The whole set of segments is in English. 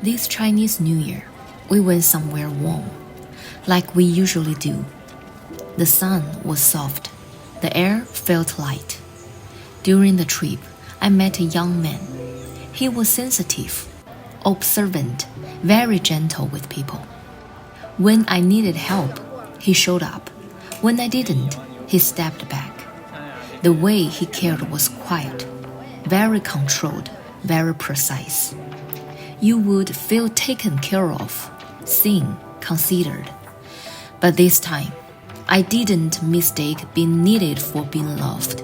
This Chinese New Year, we went somewhere warm, like we usually do. The sun was soft. The air felt light. During the trip, I met a young man. He was sensitive, observant, very gentle with people. When I needed help, he showed up. When I didn't, he stepped back. The way he cared was quiet, very controlled, very precise. You would feel taken care of, seen, considered. But this time, I didn't mistake being needed for being loved.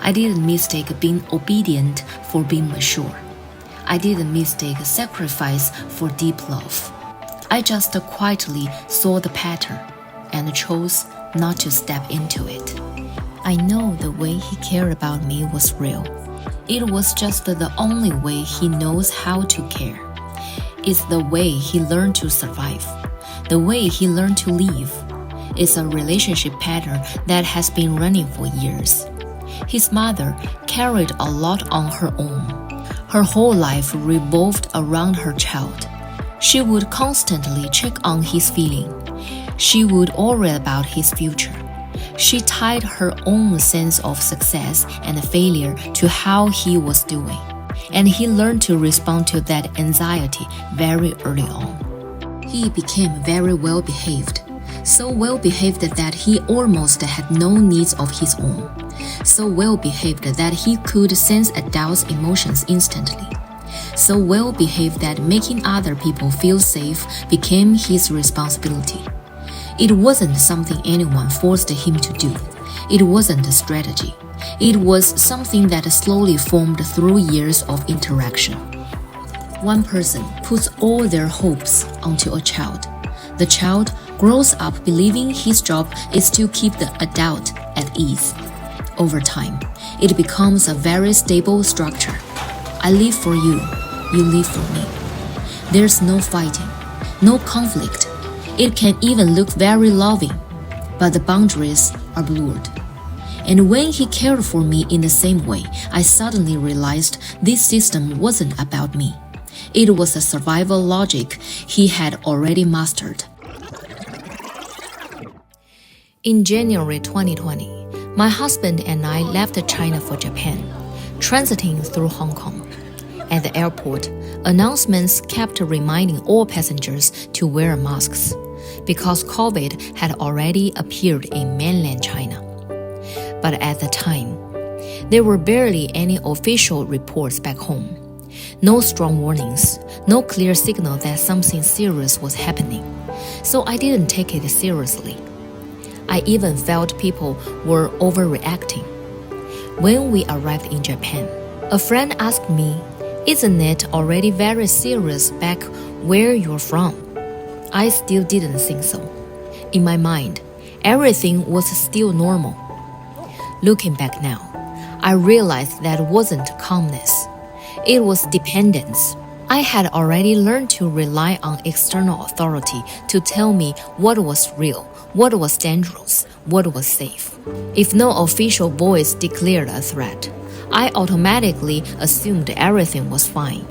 I didn't mistake being obedient for being mature. I didn't mistake sacrifice for deep love. I just quietly saw the pattern and chose not to step into it. I know the way he cared about me was real. It was just the only way he knows how to care. It's the way he learned to survive, the way he learned to live. It's a relationship pattern that has been running for years. His mother carried a lot on her own. Her whole life revolved around her child. She would constantly check on his feeling. She would worry about his future. She tied her own sense of success and failure to how he was doing. And he learned to respond to that anxiety very early on. He became very well-behaved. So well-behaved that he almost had no needs of his own. So well-behaved that he could sense adults' emotions instantly. So well-behaved that making other people feel safe became his responsibility. It wasn't something anyone forced him to do. It wasn't a strategy. It was something that slowly formed through years of interaction. One person puts all their hopes onto a child. The child grows up believing his job is to keep the adult at ease. Over time, it becomes a very stable structure. I live for you, you live for me. There's no fighting, no conflict. It can even look very loving, but the boundaries are blurred. And when he cared for me in the same way, I suddenly realized this system wasn't about me. It was a survival logic he had already mastered. In January 2020, my husband and I left China for Japan, transiting through Hong Kong. At the airport, announcements kept reminding all passengers to wear masks because COVID had already appeared in mainland China. But at the time, there were barely any official reports back home. No strong warnings, no clear signal that something serious was happening. So I didn't take it seriously. I even felt people were overreacting. When we arrived in Japan, a friend asked me, "Isn't it already very serious back where you're from?" I still didn't think so. In my mind, everything was still normal. Looking back now, I realized that wasn't calmness. It was dependence. I had already learned to rely on external authority to tell me what was real, what was dangerous, what was safe. If no official voice declared a threat, I automatically assumed everything was fine.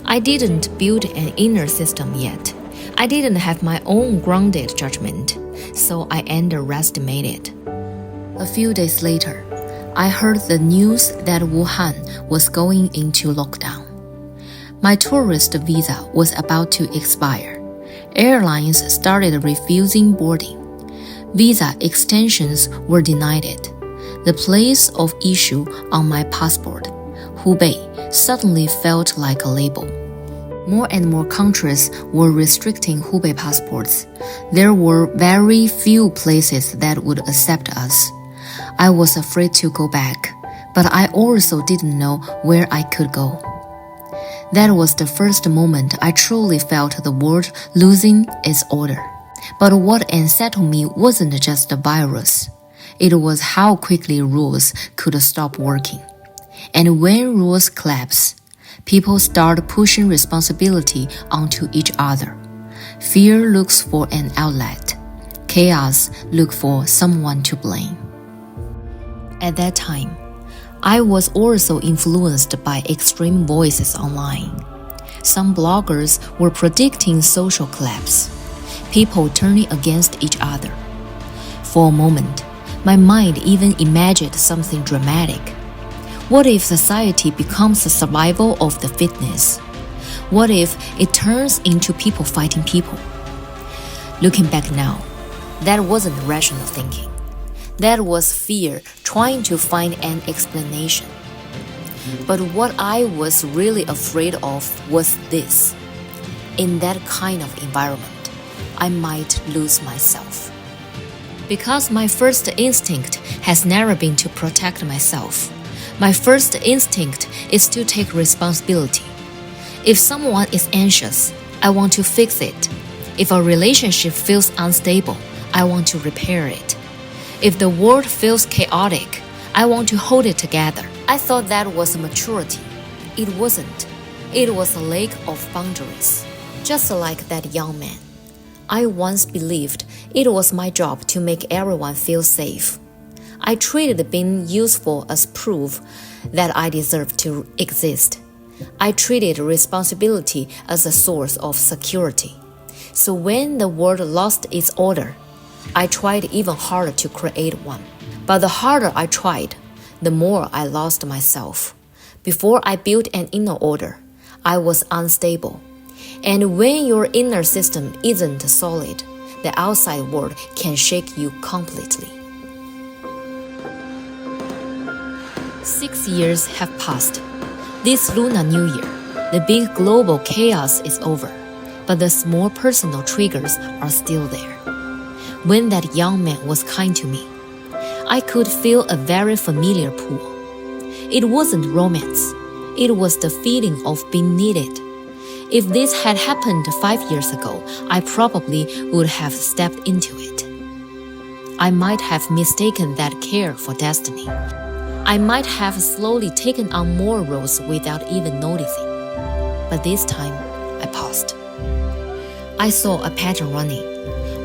I didn't build an inner system yet. I didn't have my own grounded judgment, so I underestimated. A few days later, I heard the news that Wuhan was going into lockdown. My tourist visa was about to expire. Airlines started refusing boarding. Visa extensions were denied. The place of issue on my passport, Hubei, suddenly felt like a label. More and more countries were restricting Hubei passports. There were very few places that would accept us. I was afraid to go back, but I also didn't know where I could go. That was the first moment I truly felt the world losing its order. But what unsettled me wasn't just the virus. It was how quickly rules could stop working. And when rules collapse, people start pushing responsibility onto each other. Fear looks for an outlet. Chaos looks for someone to blame. At that time, I was also influenced by extreme voices online. Some bloggers were predicting social collapse, people turning against each other. For a moment, my mind even imagined something dramatic. What if society becomes the survival of the fittest? What if it turns into people fighting people? Looking back now, that wasn't rational thinking. That was fear trying to find an explanation. But what I was really afraid of was this. In that kind of environment, I might lose myself. Because my first instinct has never been to protect myself. My first instinct is to take responsibility. If someone is anxious, I want to fix it. If a relationship feels unstable, I want to repair it. If the world feels chaotic, I want to hold it together. I thought that was maturity. It wasn't. It was a lack of boundaries. Just like that young man. I once believed it was my job to make everyone feel safe. I treated being useful as proof that I deserved to exist. I treated responsibility as a source of security. So when the world lost its order, I tried even harder to create one. But the harder I tried, the more I lost myself. Before I built an inner order, I was unstable. And when your inner system isn't solid, the outside world can shake you completely. 6 years have passed. This Lunar New Year, the big global chaos is over, but the small personal triggers are still there. When that young man was kind to me, I could feel a very familiar pull. It wasn't romance, it was the feeling of being needed. If this had happened 5 years ago, I probably would have stepped into it. I might have mistaken that care for destiny. I might have slowly taken on more roles without even noticing. But this time, I paused. I saw a pattern running.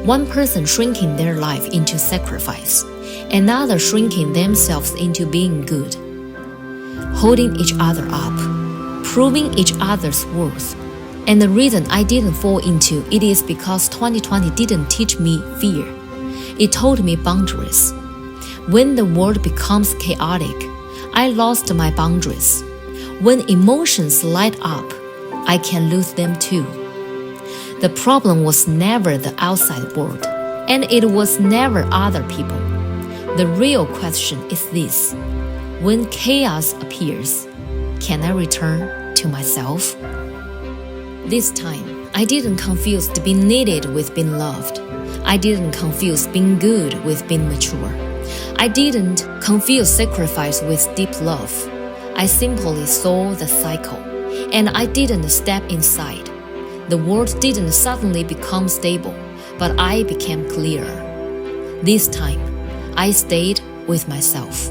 One person shrinking their life into sacrifice, another shrinking themselves into being good. Holding each other up, proving each other's worth. And the reason I didn't fall into it is because 2020 didn't teach me fear. It taught me boundaries. When the world becomes chaotic, I lost my boundaries. When emotions light up, I can lose them too. The problem was never the outside world, and it was never other people. The real question is this: when chaos appears, can I return to myself? This time, I didn't confuse being needed with being loved. I didn't confuse being good with being mature. I didn't confuse sacrifice with deep love. I simply saw the cycle, and I didn't step inside. The world didn't suddenly become stable, but I became clearer. This time, I stayed with myself.